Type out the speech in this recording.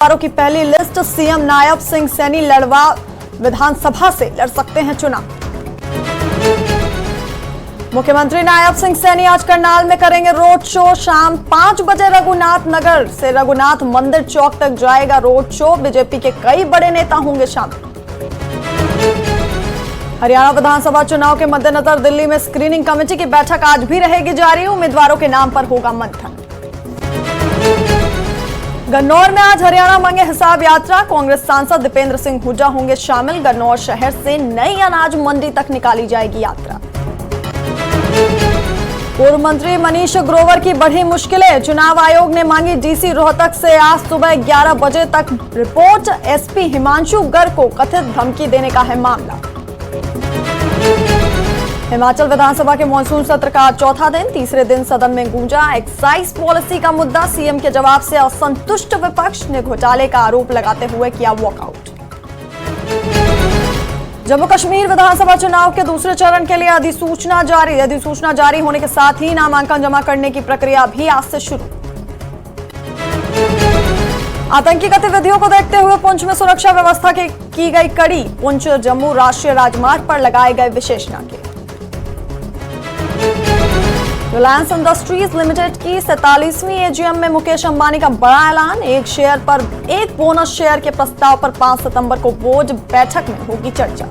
उम्मीदवारों की पहली लिस्ट। सीएम नायब सिंह सैनी लड़वा विधानसभा से लड़ सकते हैं चुनाव। मुख्यमंत्री नायब सिंह सैनी आज करनाल में करेंगे रोड शो। शाम 5 बजे रघुनाथ नगर से रघुनाथ मंदिर चौक तक जाएगा रोड शो। बीजेपी के कई बड़े नेता होंगे शामिल। हरियाणा विधानसभा चुनाव के मद्देनजर दिल्ली में स्क्रीनिंग कमेटी की बैठक आज भी रहेगी जारी। उम्मीदवारों के नाम पर होगा मंथन। गन्नौर में आज हरियाणा मांगे हिसाब यात्रा। कांग्रेस सांसद दीपेंद्र सिंह हुड्डा होंगे शामिल। गन्नौर शहर से नई अनाज मंडी तक निकाली जाएगी यात्रा। पूर्व मंत्री मनीष ग्रोवर की बढ़ी मुश्किलें। चुनाव आयोग ने मांगी डीसी रोहतक से आज सुबह 11 बजे तक रिपोर्ट। एसपी हिमांशु गर्ग को कथित धमकी देने का है मामला। हिमाचल विधानसभा के मॉनसून सत्र का आज चौथा दिन। तीसरे दिन सदन में गूंजा एक्साइज पॉलिसी का मुद्दा। सीएम के जवाब से असंतुष्ट विपक्ष ने घोटाले का आरोप लगाते हुए किया वॉकआउट। जम्मू कश्मीर विधानसभा चुनाव के दूसरे चरण के लिए अधिसूचना जारी। अधिसूचना जारी होने के साथ ही नामांकन जमा करने की प्रक्रिया भी आज से शुरू। आतंकी गतिविधियों को देखते हुए पुंछ में सुरक्षा व्यवस्था की गई कड़ी। पुंछ जम्मू राष्ट्रीय राजमार्ग पर लगाए गए विशेष नाके। रिलायंस इंडस्ट्रीज लिमिटेड की 47वीं एजीएम में मुकेश अंबानी का बड़ा ऐलान। एक शेयर पर एक बोनस शेयर के प्रस्ताव पर 5 सितंबर को बोर्ड बैठक में होगी चर्चा।